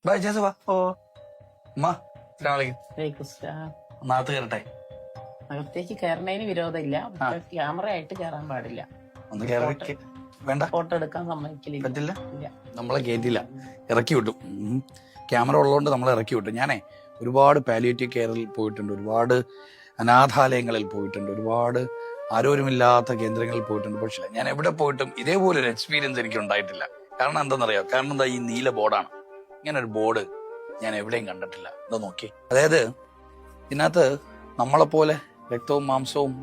വാ. ഓ നാത്ത് കയറട്ടെ. അകത്തേക്ക് കയറണതിന് വിരോധമില്ല. ക്യാമറ ആയിട്ട് കയറാൻ പാടില്ല. ഒന്ന് കയറി വേണ്ട, ഫോട്ടോ എടുക്കാൻ സമ്മതിക്കില്ല. പറ്റില്ല, നമ്മളെ കയറ്റില്ല, ഇറക്കി വിട്ടു. ക്യാമറ ഉള്ളതുകൊണ്ട് നമ്മളെ ഇറക്കി വിട്ടു. ഞാനേ ഒരുപാട് പാലിയേറ്റീവ് കെയറിൽ പോയിട്ടുണ്ട്, ഒരുപാട് അനാഥാലയങ്ങളിൽ പോയിട്ടുണ്ട്, ഒരുപാട് ആരോരുമില്ലാത്ത കേന്ദ്രങ്ങളിൽ പോയിട്ടുണ്ട്. പക്ഷെ ഞാൻ എവിടെ പോയിട്ടും ഇതേപോലെ ഒരു എക്സ്പീരിയൻസ് എനിക്ക് ഉണ്ടായിട്ടില്ല. കാരണം എന്താണെന്നറിയാം? കാരണം എന്താ, ഈ നീല ബോർഡാണ്. ഇങ്ങനെ ഒരു ബോർഡ് ഞാൻ എവിടെയും കണ്ടിട്ടില്ല. എന്താ നോക്കി, അതായത് ഇതിനകത്ത് നമ്മളെപ്പോലെ രക്തവും മാംസവും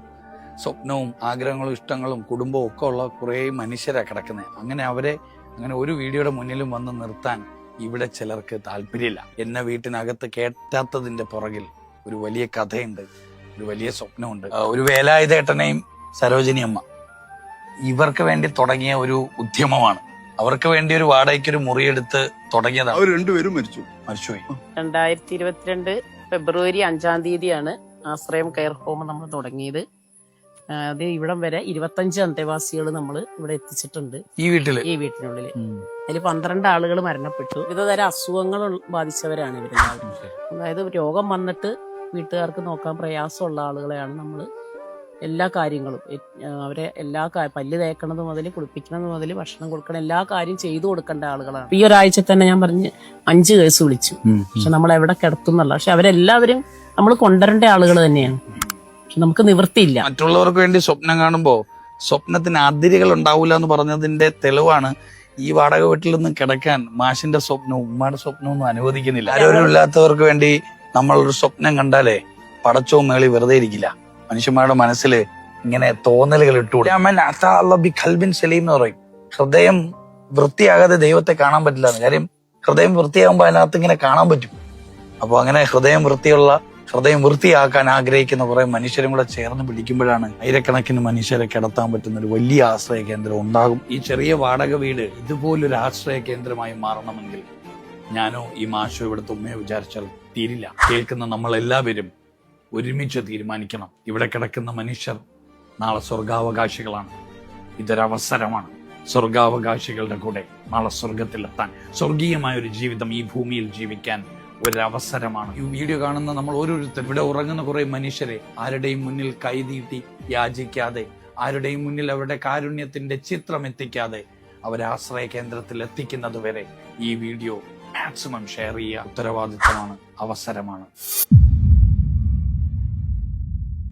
സ്വപ്നവും ആഗ്രഹങ്ങളും ഇഷ്ടങ്ങളും കുടുംബവും ഒക്കെ ഉള്ള കുറേ മനുഷ്യരാ കിടക്കുന്നത്. അങ്ങനെ ഒരു വീഡിയോയുടെ മുന്നിലും വന്ന് നിർത്താൻ ഇവിടെ ചിലർക്ക് താല്പര്യമില്ല. എന്നെ വീട്ടിനകത്ത് കേറ്റാത്തതിന്റെ പുറകിൽ ഒരു വലിയ കഥയുണ്ട്, ഒരു വലിയ സ്വപ്നമുണ്ട്. ഒരു വേലായുധേട്ടനെയും സരോജിനി അമ്മ ഇവർക്ക് വേണ്ടി തുടങ്ങിയ ഒരു ഉദ്യമമാണ്. അവർക്ക് വേണ്ടി ഒരു വാടകയ്ക്കൊരു മുറിയെടുത്ത് തുടങ്ങിയതാണ്. അവർ രണ്ടുപേരും മരിച്ചുപോയി. 2022 ഫെബ്രുവരി 5-ാം തീയതിയാണ് ആശ്രയം കെയർ ഹോം നമ്മൾ തുടങ്ങിയത്. അത് ഇവിടം വരെ 25 അന്തേവാസികൾ നമ്മൾ ഇവിടെ എത്തിച്ചിട്ടുണ്ട്. ഈ വീട്ടിനുള്ളിൽ അതിൽ 12 ആളുകൾ മരണപ്പെട്ടു. വിവിധതരം അസുഖങ്ങൾ ബാധിച്ചവരാണ് ഇവരെല്ലാവരും. അതായത് രോഗം വന്നിട്ട് വീട്ടുകാർക്ക് നോക്കാൻ പ്രയാസമുള്ള ആളുകളെയാണ് നമ്മൾ എല്ലാ കാര്യങ്ങളും, അവരെ പല്ല് തേക്കണത് മുതൽ കുളിപ്പിക്കണത് മുതൽ ഭക്ഷണം കൊടുക്കണം, എല്ലാ കാര്യം ചെയ്തു കൊടുക്കേണ്ട ആളുകളാണ്. ഈ ഒരാഴ്ച തന്നെ ഞാൻ പറഞ്ഞ് 5 കേസ് വിളിച്ചു. പക്ഷെ നമ്മൾ എവിടെ കിടത്തുന്നല്ല. പക്ഷെ അവരെല്ലാവരും നമ്മൾ കൊണ്ടുവരേണ്ട ആളുകൾ തന്നെയാണ്. പക്ഷെ നമുക്ക് നിവൃത്തിയില്ല. മറ്റുള്ളവർക്ക് വേണ്ടി സ്വപ്നം കാണുമ്പോ സ്വപ്നത്തിന് അതിരുകൾ ഉണ്ടാവൂല എന്ന് പറഞ്ഞതിന്റെ തെളിവാണ് ഈ വാടക വീട്ടിൽ നിന്ന് കിടക്കാൻ മാഷിന്റെ സ്വപ്നവും ഉമ്മയുടെ സ്വപ്നവും ഒന്നും അനുവദിക്കുന്നില്ല. ആരോരും ഇല്ലാത്തവർക്ക് വേണ്ടി നമ്മളൊരു സ്വപ്നം കണ്ടാലേ പടച്ചവും മേളി വെറുതെ ഇരിക്കില്ല. മനുഷ്യന്മാരുടെ മനസ്സിൽ ഇങ്ങനെ തോന്നലുകൾ ഇട്ടുകൂടും. സലീം എന്ന് പറയും, ഹൃദയം വൃത്തിയാകാതെ ദൈവത്തെ കാണാൻ പറ്റില്ല. കാര്യം ഹൃദയം വൃത്തിയാകുമ്പോൾ അതിനകത്ത് ഇങ്ങനെ കാണാൻ പറ്റും. അപ്പൊ അങ്ങനെ ഹൃദയം വൃത്തിയാക്കാൻ ആഗ്രഹിക്കുന്ന കുറെ മനുഷ്യരും കൂടെ ചേർന്ന് പിടിക്കുമ്പോഴാണ് ആയിരക്കണക്കിന് മനുഷ്യരെ കിടത്താൻ പറ്റുന്ന ഒരു വലിയ ആശ്രയ കേന്ദ്രം ഉണ്ടാകും. ഈ ചെറിയ വാടക വീട് ഇതുപോലൊരു ആശ്രയ കേന്ദ്രമായി മാറണമെങ്കിൽ ഞാനോ ഈ മാഷോ ഇവിടുത്തെ ഉമ്മയോ വിചാരിച്ചാൽ തീരില്ല. കേൾക്കുന്ന നമ്മളെല്ലാവരും ഒരുമിച്ച് തീരുമാനിക്കണം. ഇവിടെ കിടക്കുന്ന മനുഷ്യർ നാളെ സ്വർഗാവകാശികളാണ്. ഇതൊരവസരമാണ്. സ്വർഗാവകാശികളുടെ കൂടെ നാളെ സ്വർഗത്തിലെത്താൻ, സ്വർഗീയമായ ഒരു ജീവിതം ഈ ഭൂമിയിൽ ജീവിക്കാൻ ഒരവസരമാണ്. ഈ വീഡിയോ കാണുന്ന നമ്മൾ ഓരോരുത്തരും, ഇവിടെ ഉറങ്ങുന്ന കുറെ മനുഷ്യരെ ആരുടെയും മുന്നിൽ കൈനീട്ടി യാചിക്കാതെ, ആരുടെയും മുന്നിൽ അവരുടെ കാരുണ്യത്തിന്റെ ചിത്രം എത്തിക്കാതെ അവരെ ആശ്രയ കേന്ദ്രത്തിൽ എത്തിക്കുന്നത് വരെ ഈ വീഡിയോ മാക്സിമം ഷെയർ ചെയ്യുക. ഉത്തരവാദിത്തമാണ്, അവസരമാണ്.